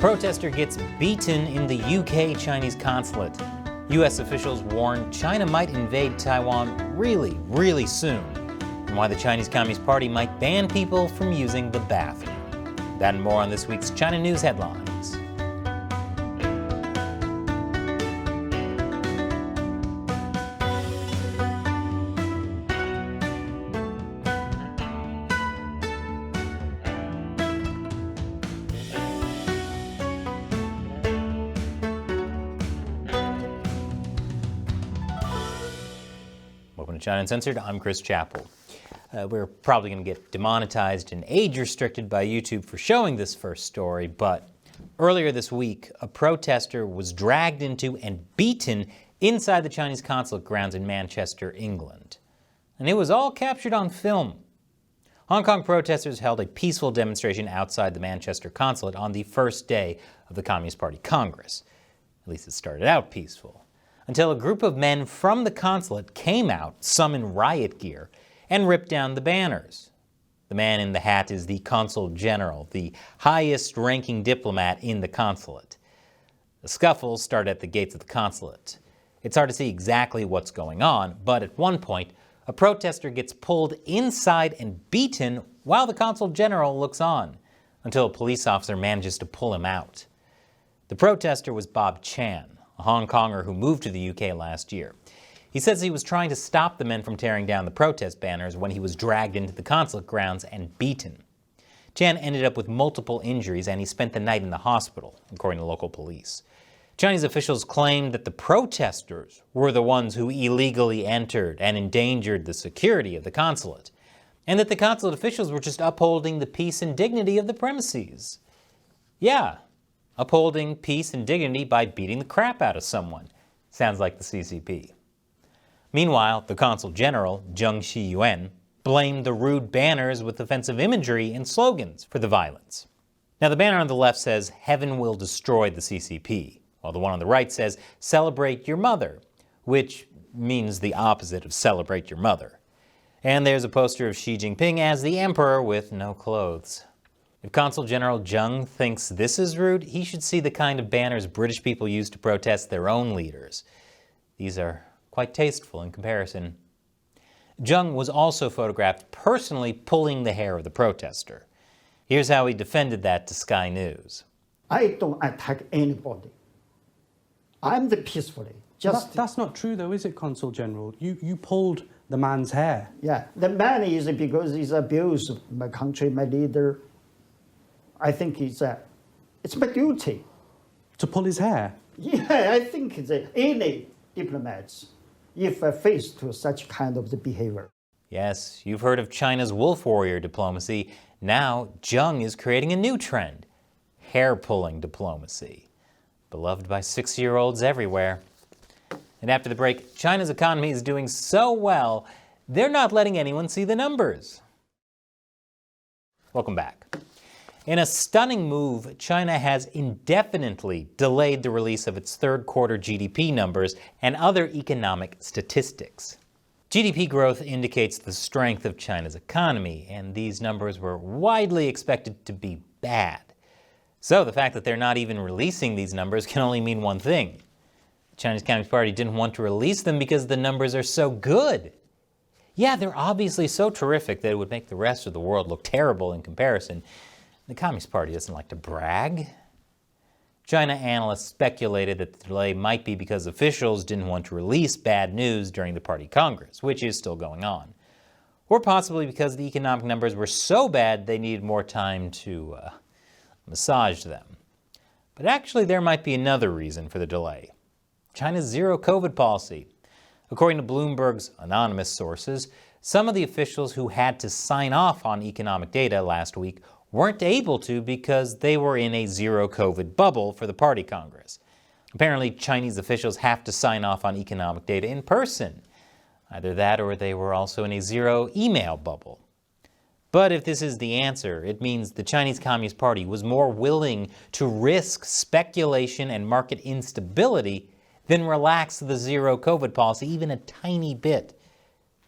Protester gets beaten in the UK Chinese consulate. US officials warn China might invade Taiwan really soon, and why the Chinese Communist Party might ban people from using the bathroom. That and more on this week's China News Headlines. Welcome to China Uncensored. I'm Chris Chappell. We're probably going to get demonetized and age restricted by YouTube for showing this first story, but earlier this week, a protester was dragged into and beaten inside the Chinese consulate grounds in Manchester, England. And it was all captured on film. Hong Kong protesters held a peaceful demonstration outside the Manchester consulate on the first day of the Communist Party Congress. At least it started out peaceful. Until a group of men from the consulate came out, some in riot gear, and ripped down the banners. The man in the hat is the consul general, the highest-ranking diplomat in the consulate. The scuffle started at the gates of the consulate. It's hard to see exactly what's going on, but at one point, a protester gets pulled inside and beaten while the consul general looks on, until a police officer manages to pull him out. The protester was Bob Chan, a Hong Konger who moved to the UK last year. He says he was trying to stop the men from tearing down the protest banners when he was dragged into the consulate grounds and beaten. Chan ended up with multiple injuries and he spent the night in the hospital, according to local police. Chinese officials claimed that the protesters were the ones who illegally entered and endangered the security of the consulate, and that the consulate officials were just upholding the peace and dignity of the premises. Yeah, upholding peace and dignity by beating the crap out of someone. Sounds like the CCP. Meanwhile, the consul general, Zheng Xiyuan, blamed the rude banners with offensive imagery and slogans for the violence. Now, the banner on the left says, "Heaven will destroy the CCP," while the one on the right says, "Celebrate your mother," which means the opposite of celebrate your mother. And there's a poster of Xi Jinping as the emperor with no clothes. If Consul General Zheng thinks this is rude, he should see the kind of banners British people use to protest their own leaders. These are quite tasteful in comparison. Zheng was also photographed personally pulling the hair of the protester. Here's how he defended that to Sky News. I don't attack anybody. I'm the peacefully. That's not true though, is it, Consul General? You pulled the man's hair. Yeah, the man is because he's abused my country, my leader. I think it's my duty. To pull his hair? Yeah, I think any diplomats, if faced to such kind of the behavior. Yes, you've heard of China's wolf warrior diplomacy. Now, Zheng is creating a new trend, hair-pulling diplomacy, beloved by 6-year-olds everywhere. And after the break, China's economy is doing so well, they're not letting anyone see the numbers. Welcome back. In a stunning move, China has indefinitely delayed the release of its third quarter GDP numbers and other economic statistics. GDP growth indicates the strength of China's economy, and these numbers were widely expected to be bad. So the fact that they're not even releasing these numbers can only mean one thing. The Chinese Communist Party didn't want to release them because the numbers are so good. Yeah, they're obviously so terrific that it would make the rest of the world look terrible in comparison. The Communist Party doesn't like to brag. China analysts speculated that the delay might be because officials didn't want to release bad news during the party congress, which is still going on. Or possibly because the economic numbers were so bad they needed more time to massage them. But actually there might be another reason for the delay. China's zero COVID policy. According to Bloomberg's anonymous sources, some of the officials who had to sign off on economic data last week weren't able to because they were in a zero COVID bubble for the party congress. Apparently, Chinese officials have to sign off on economic data in person. Either that or they were also in a zero email bubble. But if this is the answer, it means the Chinese Communist Party was more willing to risk speculation and market instability than relax the zero COVID policy even a tiny bit.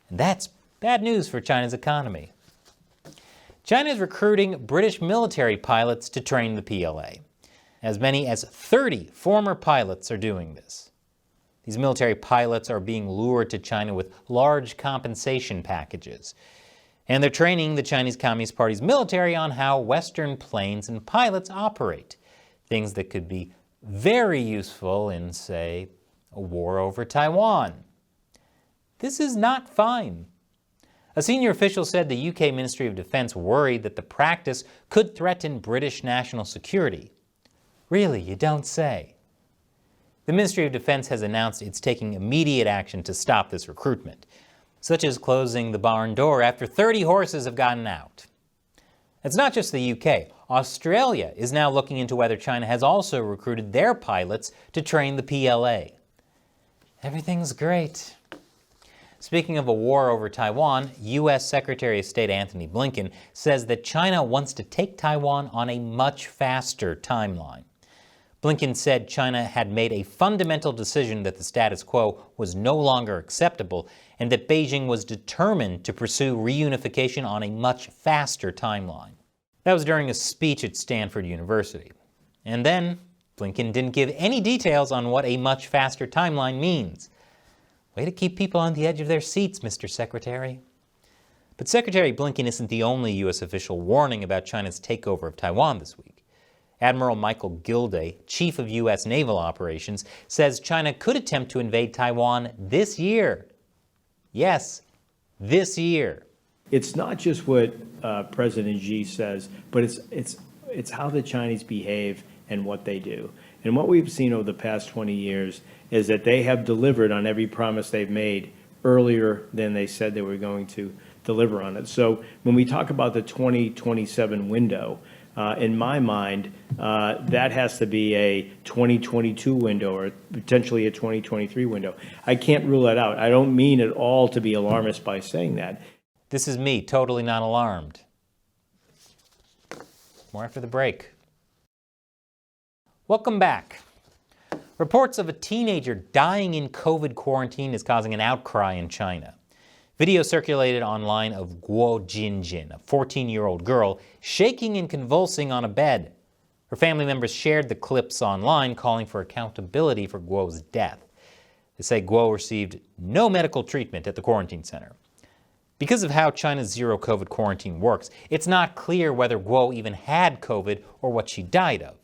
And that's bad news for China's economy. China is recruiting British military pilots to train the PLA. As many as 30 former pilots are doing this. These military pilots are being lured to China with large compensation packages. And they're training the Chinese Communist Party's military on how Western planes and pilots operate. Things that could be very useful in, say, a war over Taiwan. This is not fine. A senior official said the UK Ministry of Defence worried that the practice could threaten British national security. Really, you don't say. The Ministry of Defence has announced it's taking immediate action to stop this recruitment, such as closing the barn door after 30 horses have gotten out. It's not just the UK. Australia is now looking into whether China has also recruited their pilots to train the PLA. Everything's great. Speaking of a war over Taiwan, U.S. Secretary of State Antony Blinken says that China wants to take Taiwan on a much faster timeline. Blinken said China had made a fundamental decision that the status quo was no longer acceptable and that Beijing was determined to pursue reunification on a much faster timeline. That was during a speech at Stanford University. And then Blinken didn't give any details on what a much faster timeline means. Way to keep people on the edge of their seats, Mr. Secretary. But Secretary Blinken isn't the only U.S. official warning about China's takeover of Taiwan this week. Admiral Michael Gilday, chief of U.S. naval operations, says China could attempt to invade Taiwan this year. Yes, this year. It's not just what President Xi says, but it's how the Chinese behave and what they do. And what we've seen over the past 20 years is that they have delivered on every promise they've made earlier than they said they were going to deliver on it. So when we talk about the 2027 window, in my mind, that has to be a 2022 window or potentially a 2023 window. I can't rule that out. I don't mean at all to be alarmist by saying that. This is me, totally not alarmed. More after the break. Welcome back. Reports of a teenager dying in COVID quarantine is causing an outcry in China. Video circulated online of Guo Jinjin, a 14-year-old girl, shaking and convulsing on a bed. Her family members shared the clips online, calling for accountability for Guo's death. They say Guo received no medical treatment at the quarantine center. Because of how China's zero-COVID quarantine works, it's not clear whether Guo even had COVID or what she died of.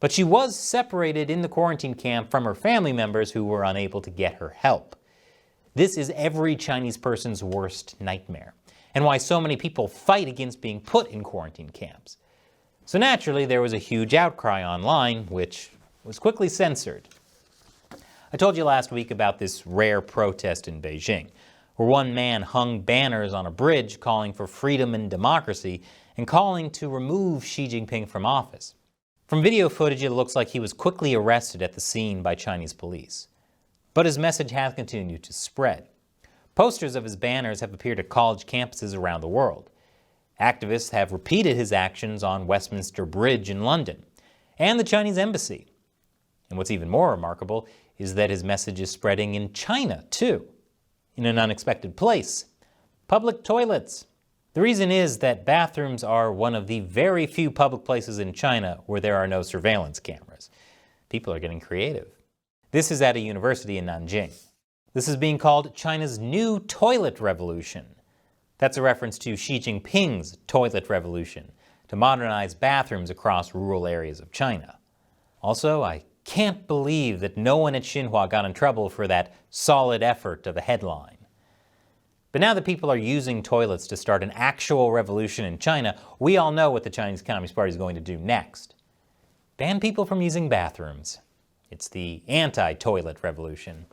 But she was separated in the quarantine camp from her family members who were unable to get her help. This is every Chinese person's worst nightmare, and why so many people fight against being put in quarantine camps. So naturally, there was a huge outcry online, which was quickly censored. I told you last week about this rare protest in Beijing, where one man hung banners on a bridge calling for freedom and democracy and calling to remove Xi Jinping from office. From video footage, it looks like he was quickly arrested at the scene by Chinese police. But his message has continued to spread. Posters of his banners have appeared at college campuses around the world. Activists have repeated his actions on Westminster Bridge in London and the Chinese embassy. And what's even more remarkable is that his message is spreading in China, too, in an unexpected place: public toilets. The reason is that bathrooms are one of the very few public places in China where there are no surveillance cameras. People are getting creative. This is at a university in Nanjing. This is being called China's new toilet revolution. That's a reference to Xi Jinping's toilet revolution to modernize bathrooms across rural areas of China. Also, I can't believe that no one at Xinhua got in trouble for that solid effort of a headline. But now that people are using toilets to start an actual revolution in China, we all know what the Chinese Communist Party is going to do next. Ban people from using bathrooms. It's the anti-toilet revolution.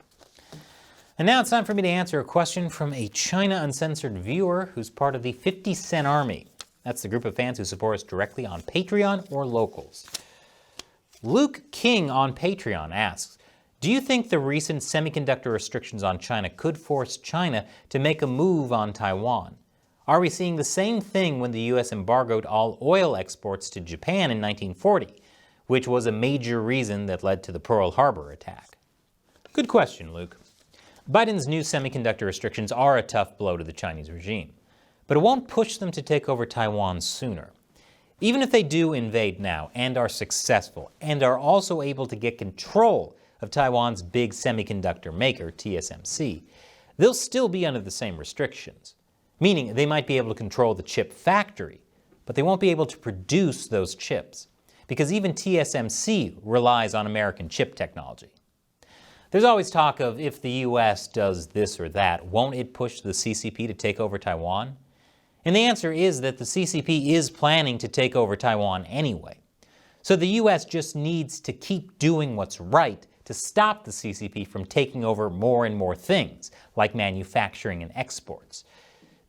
And now it's time for me to answer a question from a China Uncensored viewer who's part of the 50 Cent Army. That's the group of fans who support us directly on Patreon or Locals. Luke King on Patreon asks, do you think the recent semiconductor restrictions on China could force China to make a move on Taiwan? Are we seeing the same thing when the U.S. embargoed all oil exports to Japan in 1940, which was a major reason that led to the Pearl Harbor attack? Good question, Luke. Biden's new semiconductor restrictions are a tough blow to the Chinese regime, but it won't push them to take over Taiwan sooner. Even if they do invade now and are successful and are also able to get control of Taiwan's big semiconductor maker, TSMC, they'll still be under the same restrictions, meaning they might be able to control the chip factory, but they won't be able to produce those chips, because even TSMC relies on American chip technology. There's always talk of if the US does this or that, won't it push the CCP to take over Taiwan? And the answer is that the CCP is planning to take over Taiwan anyway. So the US just needs to keep doing what's right to stop the CCP from taking over more and more things, like manufacturing and exports.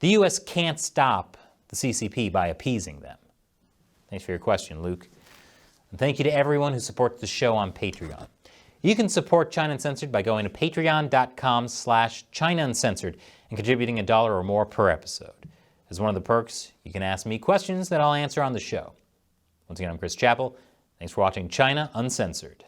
The US can't stop the CCP by appeasing them. Thanks for your question, Luke. And thank you to everyone who supports the show on Patreon. You can support China Uncensored by going to patreon.com/China Uncensored and contributing $1 or more per episode. As one of the perks, you can ask me questions that I'll answer on the show. Once again, I'm Chris Chappell. Thanks for watching China Uncensored.